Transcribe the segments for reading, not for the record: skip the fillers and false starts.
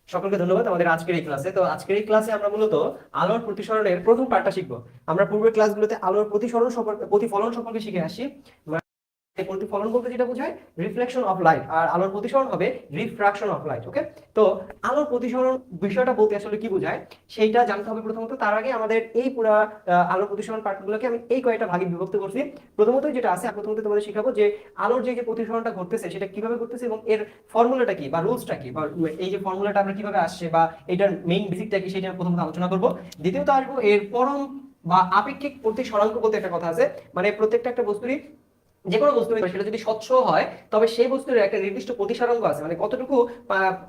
সকলকে ধন্যবাদ আমাদের আজকের এই ক্লাসে। তো আজকের এই ক্লাসে আমরা মূলত আলোর প্রতিসরণের প্রথম পার্টটা শিখবো। আমরা পূর্বের ক্লাসগুলোতে আলোর প্রতিফলন সম্পর্কে শিখে আসি। এই প্রতিফলন বলতে যেটা বোঝায় রিফ্লেকশন অফ লাইট, আর আলোর প্রতিসরণ হবে রিফ্রাকশন অফ লাইট। ওকে, তো আলোর প্রতিসরণ বিষয়টা বলতে আসলে কি বোঝায় সেইটা জানতে হবে প্রথমত। তার আগে আমাদের এই পুরো আলোর প্রতিসরণ পার্টগুলোকে আমি এই কয়েকটা ভাগে বিভক্ত করছি। প্রথমত যেটা আছে, প্রথমত তোমাদের শিখাবো যে আলোর যে প্রতিসরণটা ঘটতেছে সেটা কিভাবে ঘটতেছে এবং এর ফর্মুলাটা কি বা রুলসটা কি, বা এই যে ফর্মুলাটা আমরা কিভাবে আসছে বা এটার মেইন বেসিকটা কি সেটা প্রথমত আলোচনা করব। দ্বিতীয়ত আসবো এর পরম বা আপেক্ষিক প্রতিসরাঙ্ক বলতে একটা কথা আছে, মানে প্রত্যেকটা একটা বস্তুরই, যে কোনো বস্তু সেটা যদি স্বচ্ছ হয় তবে সেই বস্তুর একটা নির্দিষ্ট প্রতিসরাঙ্ক আছে, মানে কতটুকু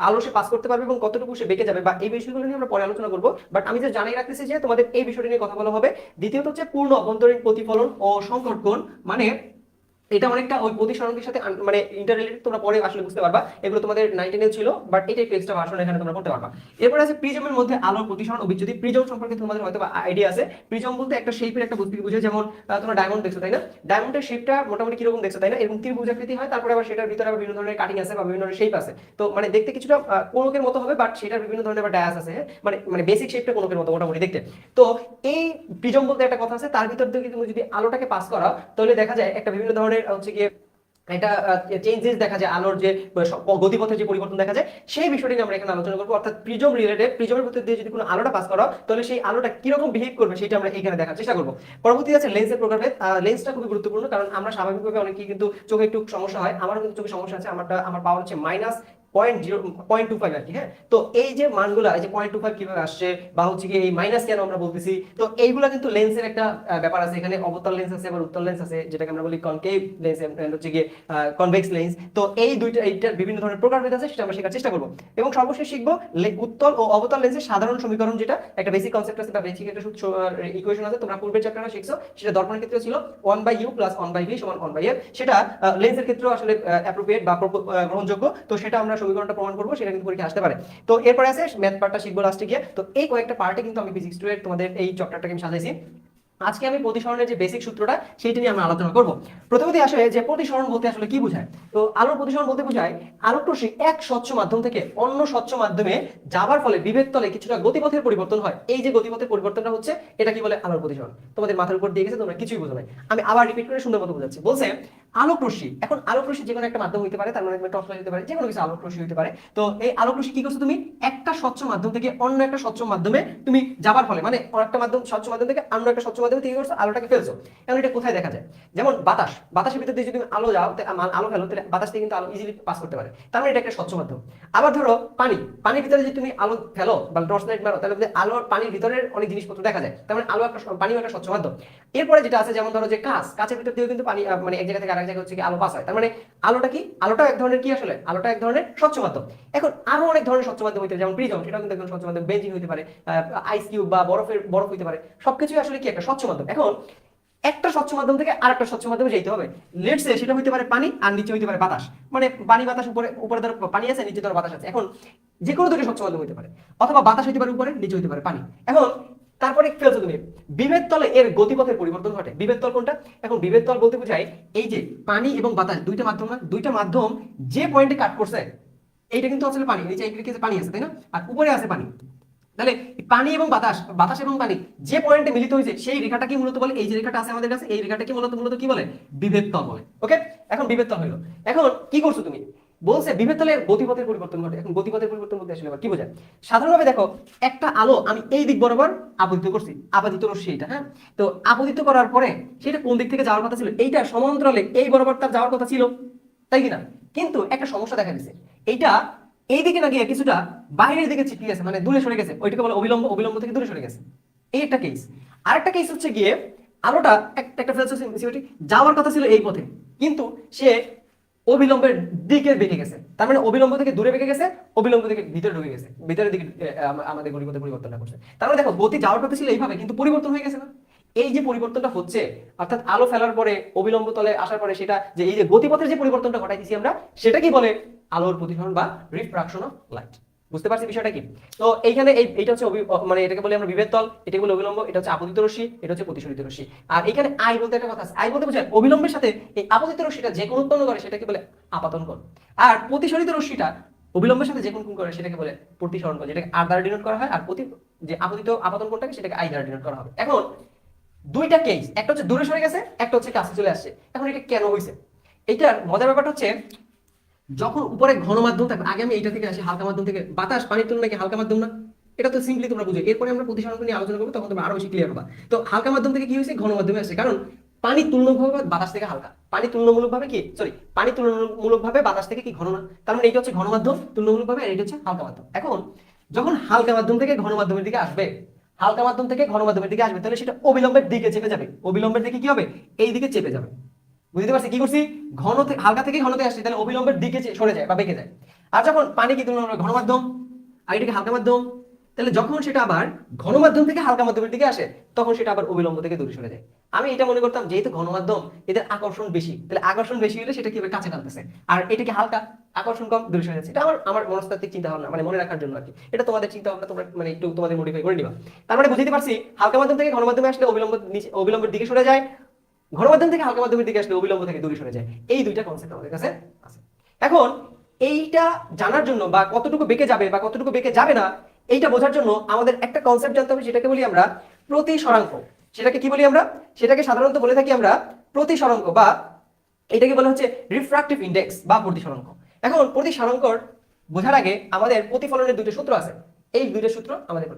আলো সে পাস করতে পারবে এবং কতটুকু সে বেঁকে যাবে, বা এই বিষয়গুলো নিয়ে আমরা পরে আলোচনা করবো। বাট আমি যে জানিয়ে রাখতেছি যে তোমাদের এই বিষয়টা নিয়ে কথা বলা হবে। দ্বিতীয়ত হচ্ছে পূর্ণ অভ্যন্তরীণ প্রতিফলন ও সংকট কোণ, মানে এটা অনেকটা ওই প্রতিসরণের সাথে মানে ইন্টাররিলেটেড, তোমরা পরে আসলে বুঝতে পারবা। এগুলো তোমাদের 9-10 ছিল, বাট এটা একটু এক্সট্রা ভার্সন এখানে তোমরা করতে পারবা। এরপর আছে প্রিজমের মধ্যে আলোর প্রতিসরণ ও বিচ্যুতি। প্রিজম সম্পর্কে তোমাদের হয়তো আইডিয়া আছে। প্রিজম বলতে একটা শেপের একটা বস্তুকে বোঝায়, যেমন তোমরা ডায়মন্ড দেখছো তাই না? ডায়মন্ডের শেপটা মোটামুটি কিরকম দেখছো তাই না? এরকম ত্রিভুজাকৃতি হয়, তারপরে আবার সেটার ভিতরে আবার বিভিন্ন ধরনের কাটিং আছে বা বিভিন্ন ধরনের শেপ আছে। তো মানে দেখতে কিছুটা কোণকের মতো হবে, বাট সেটার বিভিন্ন ধরনের আবার ডায়াস আছে। মানে মানে বেসিক শেপটা কোণকের মতো মোটামুটি দেখতে। তো এই প্রিজম বলতে একটা কথা আছে, তার ভিতর থেকে তুমি যদি আলোটাকে পাস করাও তাহলে দেখা যায় একটা বিভিন্ন ধরনের হচ্ছে গিয়ে এটা চেঞ্জেস দেখা যায়, আলোর যে গতিপথের যে পরিবর্তন দেখা যায় সেই বিষয়টি নিয়ে আমরা এখানে আলোচনা করবো। অর্থাৎ প্রিজম রিলেটেড, প্রিজমের ভিতর দিয়ে যদি কোনো আলোটা পাস করা তাহলে সেই আলোটা কিরকম বিহেভ করবে সেটা আমরা এখানে দেখার চেষ্টা করবো। পরবর্তী আছে লেন্সের প্রকারভেদ। লেন্সটা খুবই গুরুত্বপূর্ণ, কারণ আমরা স্বাভাবিকভাবে অনেকেই কিন্তু চোখে একটু সমস্যা হয়, আমারও কিন্তু চোখে সমস্যা আছে। আমার পাওয়ার হচ্ছে -0.25 আর কি। হ্যাঁ, তো এই যে মানগুলা, এই যে 0.25 কিভাবে আসছে বা হচ্ছে কি এই মাইনাস কেন আমরা বলতেছি, তো এইগুলা কিন্তু লেন্সের একটা ব্যাপার আছে। এখানে অবতল লেন্স আছে, আবার উত্তল লেন্স আছে, যেটাকে আমরা বলি কনকেভ লেন্স, হচ্ছে গিয়ে কনভেক্স লেন্স। তো এই দুইটা, এইটার বিভিন্ন ধরনের প্রকারভেদ আছে, সেটা আমরা শেখার চেষ্টা করবো। এবং সর্বশেষ শিখবো উত্তল ও অবতল লেন্সের সাধারণ সমীকরণ, যেটা একটা বেসিক কনসেপ্ট আছে বা বেসিক একটা ইকুয়েশন আছে, তোমরা পূর্বের চ্যাপ্টারে শিখছো। সেটা দর্পণের ক্ষেত্রে ছিল 1/u + 1/v = 1/f। সেটা লেন্সের ক্ষেত্রেও আসলে অ্যাপ্রোপ্রিয়েট বা গ্রহণযোগ্য। তো সেটা আমরা সমীকরণটা প্রমাণ করবো, সেটা কিন্তু পরীক্ষা আসতে পারে। তো এরপরে আছে ম্যাথ পার্টটা শিখবো লাস্টে গিয়ে। তো এই কয়েকটা পার্টে কিন্তু আমি ফিজিক্স 2 এর তোমাদের এই চ্যাপ্টারটাকে আমি সাজাইছি। আজকে আমি প্রতিসরণের যে বেসিক সূত্রটা সেইটা নিয়ে আমরা আলোচনা করব। প্রথমত আসলে যে প্রতিসরণ বলতে আসলে কি বোঝায়, তো আলোর প্রতিসরণ বলতে বোঝায় আলোক রশ্মি এক স্বচ্ছ মাধ্যম থেকে অন্য স্বচ্ছ মাধ্যমে যাবার ফলে বিভেদ তলে কিছুটা গতিপথের পরিবর্তন হয়। এই যে গতিপথের পরিবর্তনটা হচ্ছে, এটা কি বলে? আলোর প্রতিসরণ। তোমাদের মাথার উপর দিয়ে গেছে, তোমরা কিছুই বোঝো নাই। আমি আবার রিপিট করে সুন্দর মতো বোঝাচ্ছি। বলছে আলোক রশ্মি, এখন আলোক রশ্মি যে কোনো একটা মাধ্যম হতে পারে, তার মানে টর্চ লাইট হতে পারে, যে কোনো কিছু আলোক রশ্মি হতে পারে। তো এই আলোক রশ্মি কি করছো তুমি? একটা স্বচ্ছ মাধ্যম থেকে অন্য একটা স্বচ্ছ মাধ্যমে তুমি যাবার ফলে, মানে একটা মাধ্যম, স্বচ্ছ মাধ্যম থেকে অন্য একটা স্বচ্ছ মাধ্যমে করছো, আলোটাকে ফেলছো। এখন এটা কোথায় দেখা যায়? যেমন বাতাসের ভিতর দিয়ে যদি তুমি আলো যাও, আলো ফেলো, তাহলে বাতাস থেকে কিন্তু আলো ইজিলি পাস করতে পারে, তার মানে এটা একটা স্বচ্ছ মাধ্যম। আবার ধরো পানির ভিতরে যদি তুমি আলো ফেলো বা টর্চ লাইট মারো, তাহলে আলোর পানির ভিতরের অনেক জিনিসপত্র দেখা যায়, তার মানে পানিও একটা স্বচ্ছ মাধ্যম। এরপরে যেটা আছে, যেমন ধরো যে কাঁচের ভিতর দিয়েও কিন্তু পানি, মানে এক জায়গা থেকে আরেক জায়গায় হচ্ছে কি আলো পাস হয়, তার মানে আলোটা কি? আলোটা এক ধরনের কি, আসলে আলোটা এক ধরনের স্বচ্ছ মাধ্যম। এখন আরো অনেক ধরনের স্বচ্ছ মাধ্যম হইতে পারে, যেমন প্রিজম, সেটাও কিন্তু একদম স্বচ্ছ মাধ্যম। বেঞ্জিন হইতে পারে, আইস কিউব বা বরফ হইতে পারে, সবকিছুই আসলে কি একটা স্বচ্ছ মাধ্যম। এখন একটা স্বচ্ছ মাধ্যম থেকে আরেকটা স্বচ্ছ মাধ্যমে যেতে হবে। লেটস সে সেটা হইতে পারে পানি, আর নিচে হইতে পারে বাতাস। মানে পানি বাতাস, উপরে উপরে ধরো পানি আছে, নিচে ধরো বাতাস আছে। এখন যে কোনো দুটো স্বচ্ছ মাধ্যম হইতে পারে, অথবা বাতাস হইতে পারে উপরে, নিচে হইতে পারে পানি। এখন তারপরে ফেলছো তুমি, বিভেদ তলে এর গতিপথের পরিবর্তন ঘটে। বিভেদ তল কোনটা? এখন বিভেদ তল বলতে বোঝায় এই যে পানি এবং বাতাস দুইটা মাধ্যম না, দুইটা মাধ্যম যে পয়েন্টে কাট করছে, এইটা কিন্তু আসলে পানি, নিচে এই পানি আছে তাই না, আর উপরে আছে পানি। তাহলে পানি এবং বাতাস এবং পানি যে পয়েন্টে মিলিত হয়েছে সেই রেখাটাকে মূলত বলে, এই যে রেখাটা আছে আমাদের কাছে, এই রেখাটাকে মূলত মূলত কি বলে? বিভেদ তল বলে। ওকে, এখন বিভেদ তল হলো। এখন কি করছো তুমি? বলছে বিভেদ তলের গতিপথের পরিবর্তন ঘটে। এখন গতিপথের পরিবর্তন বলতে আসলে আবার কি বোঝায়? সাধারণভাবে দেখো, একটা আলো আমি এই দিক বরাবর আপতিত করছি, আপাতিত রশ্মি এটা। হ্যাঁ, তো আপতিত করার পরে সেটা কোন দিক থেকে যাওয়ার কথা ছিল? এইটা সমান্তরালে এই বরাবর তার যাওয়ার কথা ছিল, তাই কিনা? কিন্তু একটা সমস্যা দেখা দিচ্ছে, এইটা এইদিকে না গিয়ে কিছুটা বাইরের দিকে ছিটকে গেছে, মানে দূরে সরে গেছে। ওইটাকে বলে অবিলম্ব, অবিলম্ব থেকে দূরে সরে গেছে। এই একটা কেস। আরেকটা কেস হচ্ছে গিয়ে আলোটা একটা ফেলসিটি যাওয়ার কথা ছিল এই পথে, কিন্তু সে অবিলম্বের দিকে বেঁকে গেছে, তার মানে অবিলম্ব থেকে দূরে বেঁকে গেছে, অবিলম্ব থেকে ভিতরে ঢুকে গেছে, ভিতরের দিকে আমাদের গতিপথের পরিবর্তনটা করছে। তার মানে দেখো, গতি যাওয়ার কথা ছিল এইভাবে, কিন্তু পরিবর্তন হয়ে গেছে না? এই যে পরিবর্তনটা হচ্ছে, অর্থাৎ আলো ফেলার পরে অবিলম্ব তলে আসার পরে সেটা যে এই যে গতিপথের যে পরিবর্তনটা ঘটাইতেছি আমরা, সেটা কি বলে? আলোর প্রতিসরণ বা রিফ্রাকশন অফ লাইট। বুঝতে পারছি বিষয়টা কি? তো এইখানে এইটা হচ্ছে মানে এটাকে বলি আমরা বিভেদ তল, এটাকে বলে অবিলম্ব, এটা হচ্ছে আপতিত রশ্মি, এটা হচ্ছে প্রতিসরিত রশ্মি। আর এখানে আই বলতে একটা কথা আছে, আই বলতে বোঝায় অবিলম্বের সাথে এই আপতিত রশ্মিটা যে কোণ উৎপন্ন করে সেটাকে বলে আপাতন কোণ। আর প্রতিসরিত রশ্মিটা অবিলম্বের সাথে যে কোন করে সেটাকে বলে প্রতিসরণ কোণ, যেটাকে আর দ্বারা ডিনোট করা হয়, আর প্রতি যে আপতিত আপাতন কোণটাকে সেটাকে আই দ্বারা ডিনোট করা হবে। এখন দুইটা কেস, একটা হচ্ছে দূরে সরে গেছে, একটা হচ্ছে কাছে চলে আসছে। এখন এটা কেন হয়েছে? এইটার মজার ব্যাপারটা হচ্ছে যখন উপরে ঘন মাধ্যম থাকবে, আগে আমি এইটা থেকে আসি হালকা মাধ্যম থেকে, বাতাস পানির তুলনায় কি হালকা মাধ্যম না? এটা তো সিম্পলি তোমরা বুঝো, এরপরে আমরা প্রতিসরণ নিয়ে আলোচনা করবো, তখন তোমরা আরো বেশি ক্লিয়ার হবে। তো হালকা মাধ্যম থেকে কি হয়েছে, ঘন মাধ্যমে আসছে, কারণ পানি তুলনামূলকভাবে বাতাস থেকে হালকা, পানি তুলনামূলকভাবে কি সরি পানি তুলনামূলকভাবে বাতাস থেকে কি ঘন না, তার মানে এইটা হচ্ছে ঘন মাধ্যম তুলনামূলকভাবে, আর এটা হচ্ছে হালকা মাধ্যম। এখন যখন হালকা মাধ্যম থেকে ঘন মাধ্যমের দিকে আসবে, হালকা মাধ্যম থেকে ঘন মাধ্যমের দিকে আসবে, তাহলে সেটা অবিলম্বের দিকে চেপে যাবে। অবিলম্বের দিকে কি হবে, এই দিকে চেপে যাবে। বুঝতে পারছি কি করছি? ঘন থেকে হালকা থেকে ঘনতে আসছে, তাহলে অবিলম্বের দিকে সরে যায় বা বেঁকে যায়। আর যখন পানি কি তুলনামূলক ঘন মাধ্যম, আর এটাকে হালকা মাধ্যম, তাহলে যখন সেটা আবার ঘন মাধ্যম থেকে হালকা মাধ্যমের দিকে আসে, তখন সেটা আবার অবিলম্ব থেকে দূরে সরে যায়। আমি এটা মনে করতাম যেহেতু ঘন মাধ্যম এদের আকর্ষণ বেশি, তাহলে আকর্ষণ বেশি হলে সেটা কি হবে, কাছে টানতেছে, আর এটা কি হালকা, আকর্ষণ কম, দূরে সরে যাচ্ছে। এটা আমার মনস্তাত্ত্বিক চিন্তা ভাবনা, মানে মনে রাখার জন্য আর কি। এটা তোমাদের চিন্তা ভাবনা তোমরা মানে একটু তোমাদের মডিফাই করে নিবা। তার মানে বুঝতে পারছি হালকা মাধ্যম থেকে ঘন মাধ্যমে আসলে অবিলম্বের দিকে সরে যায়, ঘন মাধ্যম থেকে হালকা মাধ্যমের দিকে আসলে অবিলম্ব থেকে দূরে সরে যায়। এই দুইটা কনসেপ্ট আমাদের কাছে আছে। এখন এইটা জানার জন্য বা কতটুকু বেঁকে যাবে বা কতটুকু বেঁকে যাবে না, এইটা বোঝার জন্য আমাদের একটা কনসেপ্ট জানতে হবে, সেটাকে বলি আমরা প্রতিসরাঙ্ক। সেটাকে কি বলি আমরা? সেটাকে সাধারণত বলে থাকি আমরা প্রতিসরাঙ্ক, বা এটাকে বলা হচ্ছে রিফ্রাক্টিভ ইন্ডেক্স বা প্রতিসরাঙ্ক। এখন প্রতিসরাঙ্কর বোঝার আগে আমাদের প্রতিফলনের দুটো সূত্র আছে, এই দুইটা সূত্র আমাদের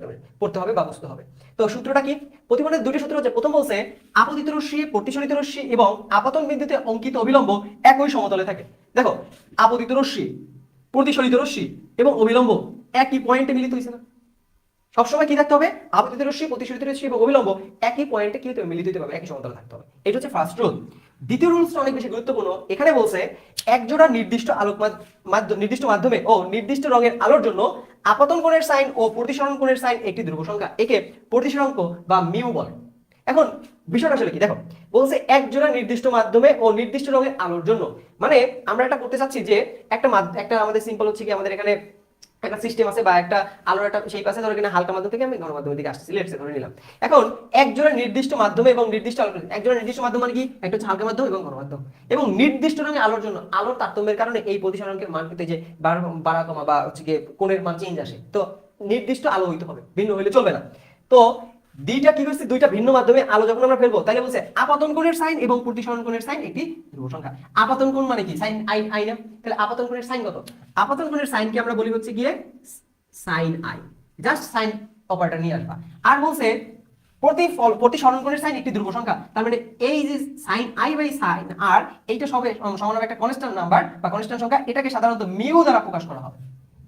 পড়তে হবে বা বুঝতে হবে। তো সূত্রটা কি? প্রতিফলনের দুটো সূত্র হচ্ছে, প্রথম বলছে আপতিত রশ্মি, প্রতিসরিত রশ্মি এবং আপতন বিন্দুতে অঙ্কিত অবিলম্ব একই সমতলে থাকে। দেখো, আপতিত রশ্মি, প্রতিসরিত রশ্মি এবং অবিলম্ব একই পয়েন্টে মিলিত হয়েছে না? সবসময় কি থাকতে হবে, আপতিত রশ্মি, প্রতিসরিত রশ্মি এবং অবিলম্ব একই পয়েন্টে কি হতে হবে, মিলিত হতে হবে, একই সমতলে থাকতে হবে। এটা হচ্ছে ফার্স্ট রুল। দ্বিতীয় রুলসটা অনেক বেশি গুরুত্বপূর্ণ। এখানে বলছে একজোড়া নির্দিষ্ট আলোক নির্দিষ্ট মাধ্যমে ও নির্দিষ্ট রঙের আলোর জন্য আপতন কোণের সাইন ও প্রতিসরণ কোণের সাইন একটি ধ্রুব সংখ্যা, একে প্রতিসরাঙ্ক বা মিউ বলে। এখন বিষয়টা আসলে কি দেখো, বলছে একজোড়া নির্দিষ্ট মাধ্যমে ও নির্দিষ্ট রঙের আলোর জন্য, মানে আমরা এটা করতে চাচ্ছি যে একটা আমাদের সিম্পল হচ্ছে কি, আমাদের এখানে একটা সিস্টেম আছে বা একটা আলোর একটা সেই পাশে ধরে কিনা হালকা মাধ্যম থেকে আমি ঘন মাধ্যমের দিকে আসছি, লেটস সে ধরে নিলাম। এখন একজোড়া নির্দিষ্ট মাধ্যমে এবং নির্দিষ্ট আলো, একজোড়া নির্দিষ্ট মাধ্যম মানে কি, একটা হচ্ছে হালকা মাধ্যম এবং ঘন মাধ্যম, এবং নির্দিষ্ট রঙের আলোর জন্য আলোর তারতম্যের কারণে এই প্রতিসরাঙ্কের মান পেতে যে বাড়া কমা বা হচ্ছে কি কোণের মান চেঞ্জ আসে। তো নির্দিষ্ট আলো হইতে হবে, ভিন্ন হইলে চলবে না। তো দুইটা কি হচ্ছে, দুইটা ভিন্ন মাধ্যমে আলো যখন আমরা ফেলবো, তাহলে বলছে আপাতন কোণের সাইন এবং প্রতিসরণ কোণের সাইন একটি ধ্রুব সংখ্যা। আপাতন কোণ মানে কি, সাইন আই আই না, তাহলে আপাতন কোণের সাইন কত? আপাতন কোণের সাইন কি আমরা বলি হচ্ছে গিয়ে sine i, just sine operator নিয়ে আসবা। আর বলছে প্রতিসরণ কোণের সাইন একটি ধ্রুব সংখ্যা, তার মানে এই যে সাইন আই বাই সাইন আর এইটা সবে সমান হবে একটা কনস্ট্যান্ট নাম্বার বা কনস্ট্যান্ট সংখ্যা, এটাকে সাধারণত মিউ দ্বারা প্রকাশ করা হবে।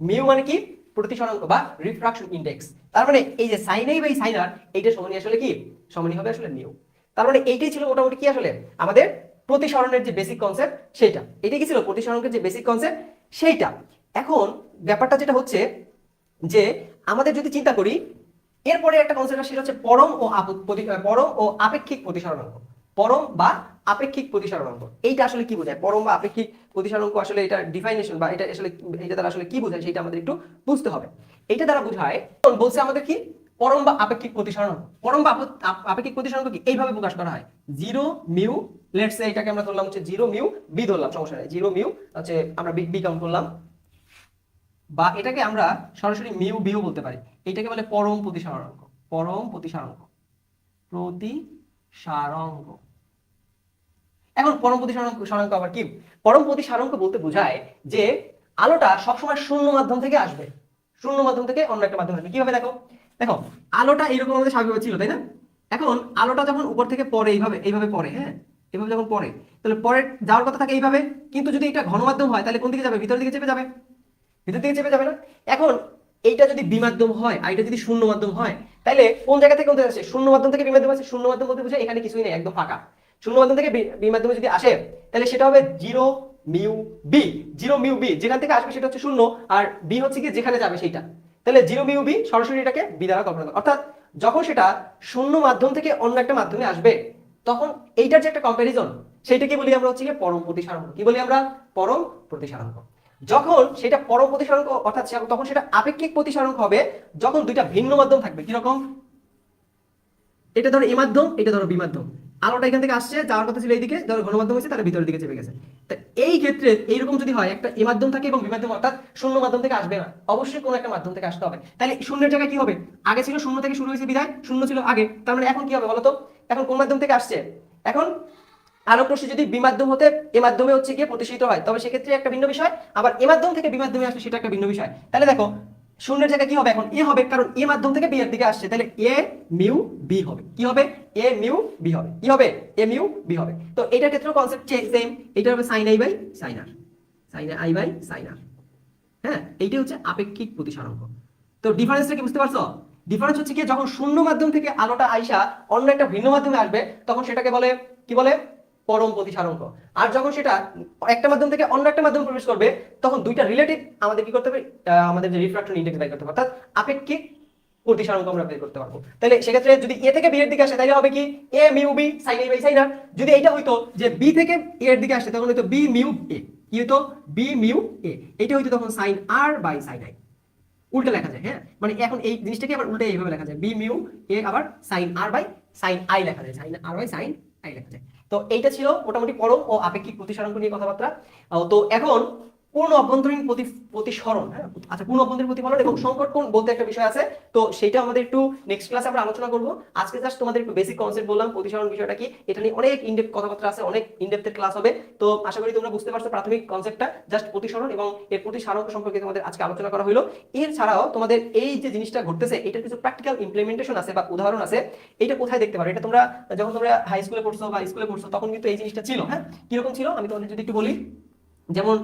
মিউ মানে কি, প্রতিসরাঙ্ক বা রিফ্রাকশন ইনডেক্স। তার মানে এই যে সাইন আই বাই সাইন আর, এইটা সমানই আসলে কি, সমানই হবে আসলে মিউ। তার মানে এইটাই ছিল মোটামুটি কি আসলে আমাদের প্রতিসরণের যে বেসিক কনসেপ্ট সেটা, এটাই কি ছিল প্রতিসরণের যে বেসিক কনসেপ্ট সেইটা। এখন ব্যাপারটা যেটা হচ্ছে যে আমাদের যদি চিন্তা করি, এরপরে একটা কনসেপ্ট সেটা হচ্ছে পরম ও আপেক্ষিক প্রতিসরণাঙ্ক। পরম বা আপেক্ষিক প্রতিসরণাঙ্ক, এইটা আসলে কি বোঝায়? পরম বা আপেক্ষিক প্রতিসরণাঙ্ক আসলে এটা ডিফাইনেশন বা এটা আসলে এটা দ্বারা আসলে কি বোঝায় সেটা আমাদের একটু বুঝতে হবে। এটা দ্বারা বোঝায়, বলছে আমাদের কি, পরম বা আপেক্ষিক প্রতিসরণাঙ্ক। পরম বা আপেক্ষিক প্রতিসরণাঙ্ক কি এইভাবে প্রকাশ করা হয়, জিরো মিউ, লেটস সে এটাকে আমরা ধরলাম হচ্ছে জিরো মিউ বি ধরলাম, সমস্যা নেই, জিরো মিউ হচ্ছে আমরা বি কাউন্ট করলাম, বা এটাকে আমরা সরাসরি মিউ বিও বলতে পারি। এটাকে বলে পরম প্রতিসরণাঙ্ক। পরম প্রতিসরাঙ্ক, প্রতিসারাঙ্ক। এখন পরম প্রতিসরাঙ্ক আবার কি? পরম প্রতিসারাঙ্ক বলতে বোঝায় যে আলোটা সবসময় শূন্য মাধ্যম থেকে আসবে, শূন্য মাধ্যম থেকে অন্য একটা মাধ্যমে আসবে। কিভাবে দেখো, দেখো আলোটা এরকম আমাদের স্বাভাবিক ছিল, তাই না? এখন আলোটা যখন উপর থেকে পড়ে এইভাবে এইভাবে পড়ে, হ্যাঁ এইভাবে যখন পড়ে, তাহলে পরে যাওয়ার কথা থাকে এইভাবে, কিন্তু যদি এটা ঘন মাধ্যম হয় তাহলে কোন দিকে যাবে, ভিতরের দিকে চেপে যাবে, ভিতর দিকে চেপে যাবে না? এখন এইটা যদি বিমাধ্যম হয় আর এটা যদি শূন্য মাধ্যম হয়, তাহলে কোন জায়গা থেকে কোথায় আসে? শূন্য মাধ্যম থেকে বিমাধ্যম আসে। শূন্য মাধ্যম বলতে বোঝায় এখানে কিছুই নেই, একদম ফাঁকা। শূন্য মাধ্যম থেকে বিমাধ্যমে যদি আসে, তাহলে সেটা হবে zero mu B. Zero mu B যেখান থেকে আসবে সেটা হচ্ছে শূন্য, আর বি হচ্ছে কি যেখানে যাবে সেইটা। তাহলে জিরো মিউ বি সরাসরি এটাকে বি দ্বারা কল্পনা করা, অর্থাৎ যখন সেটা শূন্য মাধ্যম থেকে অন্য একটা মাধ্যমে আসবে, তখন এইটার যে একটা কম্পারিজন, সেইটাকে বলি আমরা হচ্ছে পরম প্রতিসারাঙ্ক। কি বলি আমরা? পরম প্রতিসারাঙ্ক। যখন সেটা পরম প্রতিসরাঙ্ক অর্থাৎ তখন সেটা আপেক্ষিক প্রতিসরাঙ্ক হবে যখন দুইটা ভিন্ন মাধ্যম থাকবে। কিরকম? এটা ধরো এ মাধ্যম, এটা ধরো বি মাধ্যম, আলোটা এখান থেকে আসছে, যাওয়ার কথা ছিল এইদিকে, যখন ঘনমাধ্যম হয়েছে তার ভিতরের দিকে চেপে গেছে। তো এই ক্ষেত্রে এইরকম যদি হয়, একটা এ মাধ্যম থাকে এবং বি মাধ্যম, অর্থাৎ শূন্য মাধ্যম থেকে আসবে না, অবশ্যই কোনো একটা মাধ্যম থেকে আসতে হবে। তাহলে শূন্যের জায়গায় কি হবে? আগে ছিল শূন্য থেকে শুরু হয়েছে বিধায় শূন্য ছিল আগে, তার মানে এখন কি হবে বলতো? এখন কোন মাধ্যম থেকে আসছে? এখন আলোক রশ্মি যদি বি মাধ্যম হতে এ মাধ্যমে হচ্ছে গিয়ে প্রতিষ্ঠিত হয়, তবে সেক্ষেত্রে একটা ভিন্ন বিষয়, আবার এ মাধ্যম থেকে বি মাধ্যমে আসলে সেটা একটা ভিন্ন বিষয়। তাহলে দেখো শূন্যের জায়গায় কি হবে? এখন এ হবে, কারণ এ মাধ্যম থেকে বি এর দিকে আসছে, তাহলে এ মিউ বি হবে। কি হবে? এ মিউ বি হবে। কি হবে? এ মিউ বি হবে। তো এটার ক্ষেত্রেও কনসেপ্ট সেম, এটা হবে sine i by sine r, sine i by sine r. হ্যাঁ, এইটাই হচ্ছে আপেক্ষিক প্রতিসারাঙ্ক। তো ডিফারেন্সটা কি বুঝতে পারছো? ডিফারেন্স হচ্ছে কি, যখন শূন্য মাধ্যম থেকে আলোটা আইসা অন্য একটা ভিন্ন মাধ্যমে আসবে, তখন সেটাকে বলে কি বলে? পরম প্রতিসারাঙ্ক। আর যখন সেটা একটা মাধ্যম থেকে অন্য একটা মাধ্যমে প্রবেশ করবে, তখন দুইটা রিলেটিভ আমাদের কি করতে হবে? আমাদের যে রিফ্রাকশন ইনডেক্স বের করতে হবে, অর্থাৎ আপেক্ষিক প্রতিসারাঙ্ক আমরা বের করতে পারবো। তাহলে সেক্ষেত্রে যদি এ থেকে বি এর দিকে আসে, তাহলে হবে কি? A mu b sine a by sine r. যদি এইটা হইতো যে বি থেকে এ এর দিকে আসে, তখন হইতো বি মিউ এ। কি হইতো? B mu A. এটা হইতো তখন sine r by sine i. উল্টা লেখা যায়। হ্যাঁ, মানে এখন এই জিনিসটাকে আবার উল্টে এইভাবে লেখা যায়, বি মিউ এ আবার sine r by sine i লেখা যায়, sine r by sine i লেখা যায়। তো এইটা ছিল মোটামুটি পরম ও আপেক্ষিক প্রতিসারাঙ্ক নিয়ে কথাবার্তা। তো এখন পূর্ণ অভ্যন্তরীণ প্রতিসরণ, হ্যাঁ আচ্ছা, পূর্ণ অভ্যন্তরীণ প্রতিফলন এবং সংকট কোণ বলতে একটা বিষয় আছে, তো সেটা আমাদের একটু নেক্সট ক্লাসে আমরা আলোচনা করব। আজকে জাস্ট তোমাদের একটু বেসিক কনসেপ্ট বললাম, প্রতিসরণ বিষয়টা কি, এটা নিয়ে অনেক ইনডেপথ কথাবার্তা আছে, অনেক ইনডেপথের ক্লাস হবে। তো আশা করি তোমরা বুঝতে পারছো প্রাথমিক কনসেপ্টটা, জাস্ট প্রতিসরণ এবং এর প্রতিসারাঙ্ক সম্পর্কে তোমাদের আজকে আলোচনা করা হলো। এর ছাড়াও তোমাদের এই যে জিনিসটা ঘটতেছে, এটার কিছু প্র্যাকটিক্যাল ইমপ্লিমেন্টেশন আছে বা উদাহরণ আছে। এটা কোথায় দেখতে পারো? এটা তোমরা যখন তোমরা হাই স্কুলে পড়ছো বা স্কুলে পড়ছো, তখন কিন্তু এই জিনিসটা ছিল। হ্যাঁ, কিরকম ছিল আমি তোমাদের যদি একটু বলি। যেমন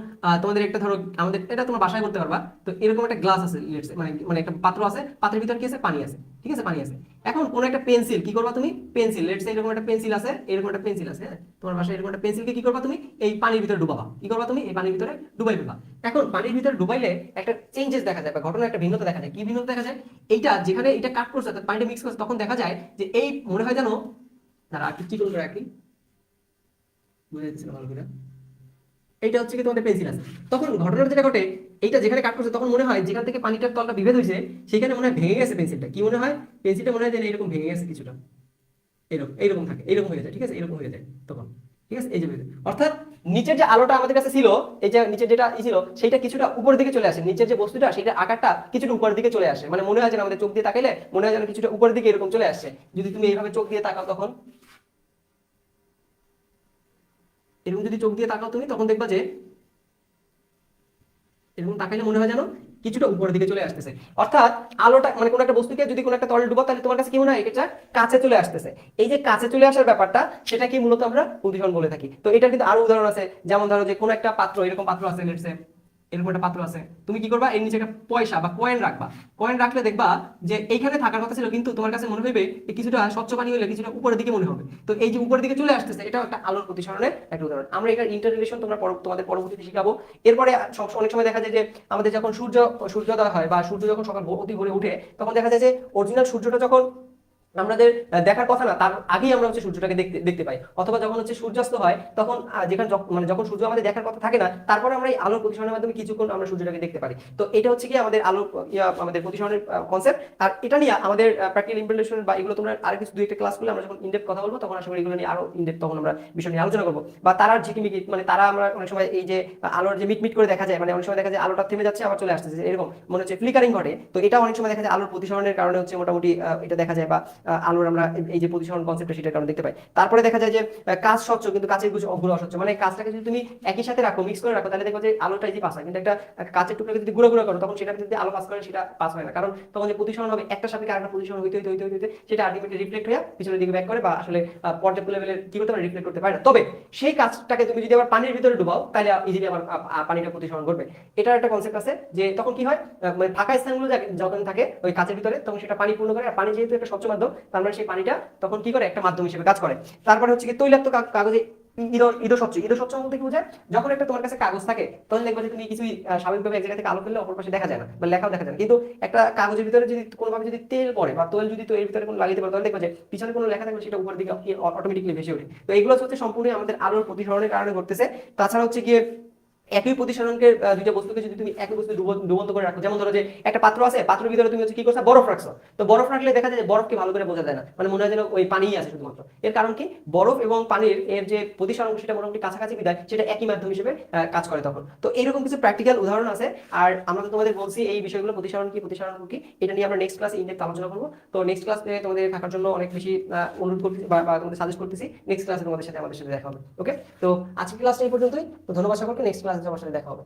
তোমাদের একটা ধরো, আমাদের এটা তোমরা বাসায় করতে পারবা। তো এরকম একটা গ্লাস আছে, মানে মানে একটা পাত্র আছে, পাত্রের ভিতর কি আছে? পানি আছে। ঠিক আছে, পানি আছে। এখন কোন একটা পেন্সিল কি করবা তুমি? পেন্সিল, লেটস সে এরকম একটা পেন্সিল আছে, এরকম একটা পেন্সিল আছে, হ্যাঁ তোমার বাসায় এরকম একটা পেন্সিলকে কি করবা তুমি? এই পানির ভিতরে ডুবাবা। কি করবা তুমি? এই পানির ভিতরে ডুবাই ফেলবা। এখন পানির ভিতরে ডুবাইলে একটা চেঞ্জেস দেখা যায় বা ঘটনা একটা ভিন্নতা দেখা যায়। কি ভিন্নতা দেখা যায়? এইটা যেখানে এটা কাট করছে, পানিটা মিক্স করছে, তখন দেখা যায় যে এই মনে হয় জানো, তারা একটু কি করে রাখি, বুঝে যাচ্ছে না ভালো করে। এইটা হচ্ছে কি তোমাদের পেন্সিল আছে, তখন ঘটনাটা যেটা ঘটে, এইটা যেখানে কাট করছে, তখন মনে হয় যেখান থেকে পানিটার তলটা বিভেদ হয়েছে, সেখানে মনে হয় ভেঙে গেছে পেন্সিলটা। কি মনে হয়? পেন্সিলটা মনে হয় যে এরকম ভেঙে গেছে কিছুটা, এরকম এইরকম থাকে, এরকম হয়ে যায়। ঠিক আছে, এরকম হয়ে যায় তখন। ঠিক আছে, এই যে অর্থাৎ নিচের যে আলোটা আমাদের কাছে ছিল, এই যে নিচের যেটা ছিল, সেটা কিছুটা উপরের দিকে চলে আসে, নিচের যে বস্তুটা সেটা আকারটা কিছুটা উপরের দিকে চলে আসে, মানে মনে হয় যেন আমাদের চোখ দিয়ে তাকাইলে মনে হয় যেন কিছুটা উপরের দিকে এরকম চলে আসছে। যদি তুমি এইভাবে চোখ দিয়ে তাকাও, তখন এরকম যদি চোখ দিয়ে তাকাও তুমি, তখন দেখবা যে এরকম তাকাইলে মনে হয় যেন কিছুটা উপরের দিকে চলে আসতেছে। অর্থাৎ আলোটা মানে কোনো একটা বস্তুকে যদি কোনো একটা তলে ডুবাও, তাহলে তোমার কাছে কি মনে হয়? এটা কাছে চলে আসতেছে। এই যে কাছে চলে আসার ব্যাপারটা, সেটা কি মূলত আমরা প্রতিসরণ বলে থাকি। তো এটার কিন্তু আরো উদাহরণ আছে, যেমন ধরো যে কোনো একটা পাত্র, এরকম পাত্র আছে, লেটস সে এরকম একটা পাত্র আছে, তুমি কি করবা? এর নিচে একটা পয়সা বা কয়েন রাখবা। কয়েন রাখলে দেখবা যে এইখানে থাকার কথা ছিল, কিন্তু তোমার কাছে মনে হইবে কিছুটা স্বচ্ছ পানি হলে কিছুটা উপরের দিকে মনে হবে। তো এই যে উপরের দিকে চলে আসতেছে, এটাও একটা আলোর প্রতিসরণের একটা উদাহরণ। আমরা এটার ইন্টার রিলেশন তোমরা তোমাদের পরবর্তীতে শিখাবো। এরপরে অনেক সময় দেখা যায় যে আমাদের যখন সূর্যোদয় হয় বা সূর্য যখন সকাল অতি ভোরে উঠে, তখন দেখা যায় যে অরিজিনাল সূর্যটা যখন আমাদের দেখার কথা না, তার আগেই আমরা হচ্ছে সূর্যটাকে দেখতে দেখতে পাই। অথবা যখন হচ্ছে সূর্যাস্ত হয়, তখন যেখানে মানে যখন সূর্য আমাদের দেখার কথা থাকে না, তারপরে আমরা এই আলোর প্রতিসরণের মাধ্যমে কিছুক্ষণ আমরা সূর্যটাকে দেখতে পারি। তো এটা হচ্ছে কি আমাদের আলোর আমাদের প্রতিসরণের কনসেপ্ট। আর এটা নিয়ে আমাদের প্র্যাকটিক্যাল ইমপ্লিমেন্টেশন বা এগুলো তোমরা আর কিছু দুই একটা ক্লাস করলে আমরা যখন ইনডেপথ কথা বলবো, তখন আশা করি এগুলো নিয়ে আরো ইনডেপথ তখন আমরা বিষয় নিয়ে আলোচনা করবো। বা তারার ঝিকিমিকি, মানে তারা আমরা অনেক সময় এই যে আলোর যে মিটমিট করে দেখা যায়, মানে অনেক সময় দেখা যায় আলোটা থেমে যাচ্ছে আবার চলে আসতেছে, এরকম মনে হচ্ছে ফ্লিকারিং ঘটে। তো এটা অনেক সময় দেখা যায় আলোর প্রতিসরণের কারণে হচ্ছে মোটামুটি এটা দেখা যায়, বা আলোর আমরা এই যে প্রতিসরণ কনসেপ্টটা সেটার কারণে দেখতে পাই। তারপরে দেখা যায় যে কাঁচ স্বচ্ছ কিন্তু কাঁচের গুলো অস্বচ্ছ, মানে কাঁচটাকে যদি তুমি একই সাথে রাখো, মিক্স করে রাখো, তাহলে দেখো যে আলোটা এই যে পাস হয়। কিন্তু একটা কাঁচের টুকরাকে যদি গুঁড়ো গুঁড়ো করো, তখন সেটা যদি আলো পাস করে, সেটা পাস হয় না, কারণ তখন যে প্রতিসরণ হবে একটা সাথে আরেকটা প্রতিসরণ হইতে হইতে হইতে হইতে সেটা আলটিমেটলি রিফ্লেক্ট হয়ে পিছনের দিকে ব্যাক করে, বা আসলে পর্যাপ্ত লেভেলের কি করতে পারে, রিফ্লেক্ট করতে পারে না। তবে সেই কাঁচটাকে তুমি যদি আবার পানির ভিতরে ডুবাও, তাহলে ইজিলি আবার পানিটা প্রতিসরণ করবে। এটার একটা কনসেপ্ট আছে যে তখন কি হয়, মানে ফাঁকা স্থানগুলো যখন থাকে ওই কাঁচের ভিতরে, তখন সেটা পানি পূর্ণ করে। আর পানি যেহেতু একটা স্বচ্ছ মাধ্যম, তার মানে সেই পানিটা তখন কি করে, একটা মাধ্যম হিসেবে কাজ করে। তারপরে হচ্ছে কি তৈলাক্ত কাগজে ইদো স্বচ্ছ বলতে কি বোঝায়? যখন একটা তোমার কাছে কাগজ থাকে, তখন দেখবে যে তুমি কিছুই স্বাভাবিকভাবে এক জায়গা থেকে আলো ফেললে অপর পাশে দেখা যায় না বা লেখাও দেখা যায় না। কিন্তু একটা কাগজের ভিতরে যদি কোনোভাবে যদি তেল পড়ে বা তৈল যদি এর ভিতরে কোনো লাগিয়ে পারে, তাহলে দেখবে যে পিছনে কোনো লেখা থাকলে সেটা উপরের দিকে অটোমেটিকলি ভেসে ওঠে। তো এগুলো হচ্ছে সম্পূর্ণ আমাদের আলোর প্রতিসরণের কারণে ঘটতেছে। তাছাড়া হচ্ছে গিয়ে একই প্রতিসরণকে দুইটা বস্তুকে যদি তুমি একই বস্তু ডুবন্ত করে রাখো, যেমন ধরো যে একটা পাত্র আছে, পাত্রের ভিতরে তুমি হচ্ছে কি করছো, বরফ রাখছো। তো বরফ রাখলে দেখা যায় যে বরফকে ভালো করে বোঝা যায় না, মানে মনে হয় যেন ওই পানিই আছে শুধুমাত্র। এর কারণ কি, বরফ এবং পানির এর যে প্রতিসরণ সেটা মোটামুটি কাছাকাছি বিধায় সেটা একই মাধ্যম হিসেবে কাজ করে তখন। তো এইরকম কিছু প্র্যাকটিক্যাল উদাহরণ আছে। আর আমরা তো তোমাদের বলছি এই বিষয়গুলো, প্রতিসরণ কি প্রতিসরণ কি, এটা নিয়ে আমরা নেক্সট ক্লাসে ইনডেপথ আলোচনা করবো। তো নেক্সট ক্লাসে তোমাদের থাকার জন্য অনেক বেশি অনুরোধ করতেছি বা তোমাদের সাজেস্ট করতেছি, নেক্সট ক্লাসে তোমাদের সাথে আমাদের সাথে দেখা হবে। ওকে, তো আজকের ক্লাসটা এই পর্যন্তই। তো ধন্যবাদ সকলকে, নেক্সট ক্লাসে তোমার সাথে দেখা হবে।